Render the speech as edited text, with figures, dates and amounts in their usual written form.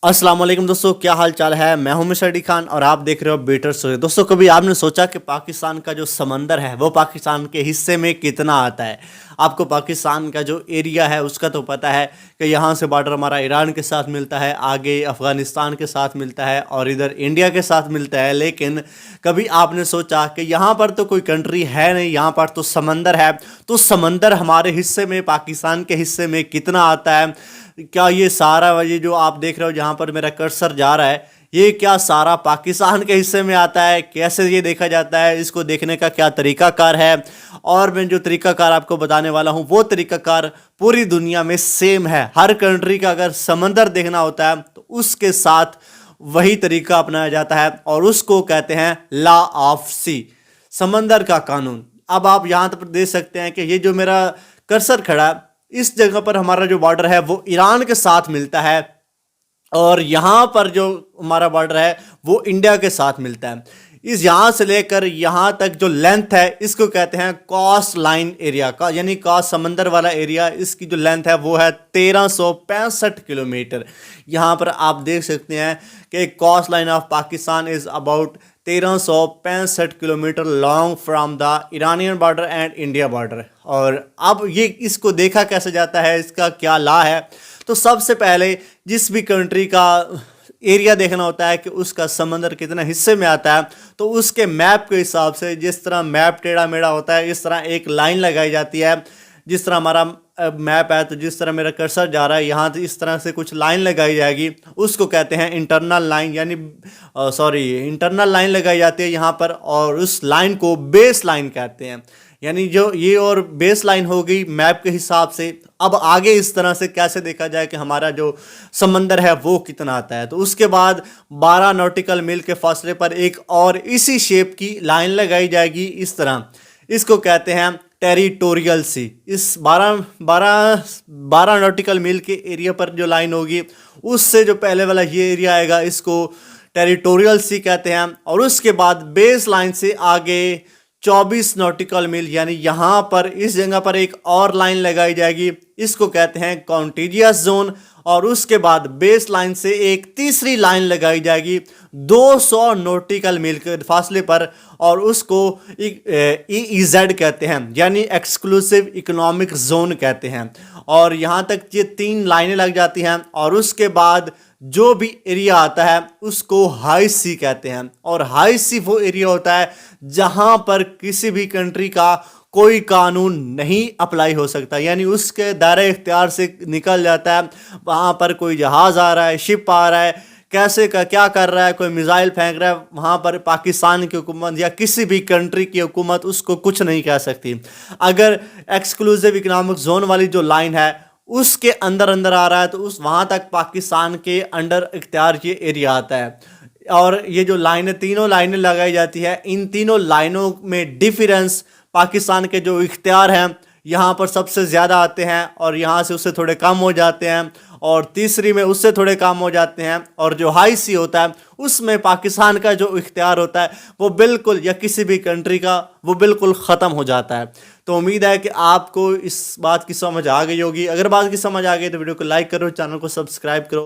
अस्सलाम वालेकुम दोस्तों, क्या हाल चाल है। मैं हूं मिस्टर डी खान और आप देख रहे हो बेटर स्टोरी। दोस्तों, कभी आपने सोचा कि पाकिस्तान का जो समंदर है वो पाकिस्तान के हिस्से में कितना आता है। आपको पाकिस्तान का जो एरिया है उसका तो पता है कि यहाँ से बॉर्डर हमारा ईरान के साथ मिलता है, आगे अफ़गानिस्तान के साथ मिलता है और इधर इंडिया के साथ मिलता है। लेकिन कभी आपने सोचा कि यहाँ पर तो कोई कंट्री है नहीं, यहाँ पर तो समंदर है। तो समंदर हमारे हिस्से में, पाकिस्तान के हिस्से में कितना आता है। क्या ये सारा, ये जो आप देख रहे हो जहाँ पर मेरा कर्सर जा रहा है, ये क्या सारा पाकिस्तान के हिस्से में आता है। कैसे ये देखा जाता है, इसको देखने का क्या तरीकाकार है। और मैं जो तरीकाकार आपको बताने वाला हूँ वो तरीकाकार पूरी दुनिया में सेम है। हर कंट्री का अगर समंदर देखना होता है तो उसके साथ वही तरीका अपनाया जाता है और उसको कहते हैं लॉ ऑफ सी, समंदर का कानून। अब आप यहाँ पर देख सकते हैं कि ये जो मेरा कर्सर खड़ा है, इस जगह पर हमारा जो बॉर्डर है वो ईरान के साथ मिलता है और यहाँ पर जो हमारा बॉर्डर है वो इंडिया के साथ मिलता है। इस यहाँ से लेकर यहाँ तक जो लेंथ है इसको कहते हैं कॉस्ट लाइन एरिया का, यानी कॉस्ट समंदर वाला एरिया। इसकी जो लेंथ है वो है 1365 किलोमीटर। यहाँ पर आप देख सकते हैं कि cost line of Pakistan is about 1365 kilometre long from the Iranian border and India border. और अब ये इसको देखा कैसे जाता है, इसका क्या लॉ है। तो सबसे पहले जिस भी कंट्री का एरिया देखना होता है कि उसका समंदर कितना हिस्से में आता है, तो उसके मैप के हिसाब से, जिस तरह मैप टेढ़ा मेढ़ा होता है, इस तरह एक लाइन लगाई जाती है। जिस तरह हमारा मैप है, तो जिस तरह मेरा कर्सर जा रहा है यहाँ से इस तरह से कुछ लाइन लगाई जाएगी, उसको कहते हैं इंटरनल लाइन, यानी इंटरनल लाइन लगाई जाती है यहाँ पर। और उस लाइन को बेस लाइन कहते हैं, यानी जो ये और बेस लाइन हो गई मैप के हिसाब से। अब आगे इस तरह से कैसे देखा जाए कि हमारा जो समंदर है वो कितना आता है, तो उसके बाद 12 नॉटिकल मील के फासले पर एक और इसी शेप की लाइन लगाई जाएगी इस तरह। इसको कहते हैं टेरिटोरियल सी। इस 12 नॉटिकल मील के एरिया पर जो लाइन होगी उससे जो पहले वाला ये एरिया आएगा इसको टेरिटोरियल सी कहते हैं। और उसके बाद बेस लाइन से आगे 24 नॉटिकल मील, यानी यहाँ पर इस जगह पर एक और लाइन लगाई जाएगी, इसको कहते हैं कॉन्टिजियस जोन। और उसके बाद बेस लाइन से एक तीसरी लाइन लगाई जाएगी 200 नॉटिकल मील के फासले पर और उसको EEZ कहते हैं, यानी एक्सक्लूसिव इकोनॉमिक जोन कहते हैं। और यहाँ तक ये 3 लाइनें लग जाती हैं और उसके बाद जो भी एरिया आता है उसको हाई सी कहते हैं। और हाई सी वो एरिया होता है जहां पर किसी भी कंट्री का कोई कानून नहीं अप्लाई हो सकता, यानी उसके दायरे इख्तियार से निकल जाता है। वहां पर कोई जहाज़ आ रहा है, शिप आ रहा है, कैसे का क्या कर रहा है, कोई मिसाइल फेंक रहा है, वहां पर पाकिस्तान की हुकूमत या किसी भी कंट्री की हुकूमत उसको कुछ नहीं कह सकती। अगर एक्सक्लूसिव इकोनॉमिक जोन वाली जो लाइन है उसके अंदर अंदर आ रहा है तो उस वहाँ तक पाकिस्तान के अंडर इख्तियार ये एरिया आता है। और ये जो लाइनें, तीनों लाइनें लगाई जाती है, इन तीनों लाइनों में डिफरेंस पाकिस्तान के जो इख्तियार हैं यहाँ पर सबसे ज़्यादा आते हैं और यहाँ से उससे थोड़े कम हो जाते हैं, और तीसरी में उससे थोड़े कम हो जाते हैं। और जो हाई सी होता है उसमें पाकिस्तान का जो इख्तियार होता है वो बिल्कुल, या किसी भी कंट्री का, वो बिल्कुल ख़त्म हो जाता है। तो उम्मीद है कि आपको इस बात की समझ आ गई होगी। अगर बात की समझ आ गई तो वीडियो को लाइक करो, चैनल को सब्सक्राइब करो।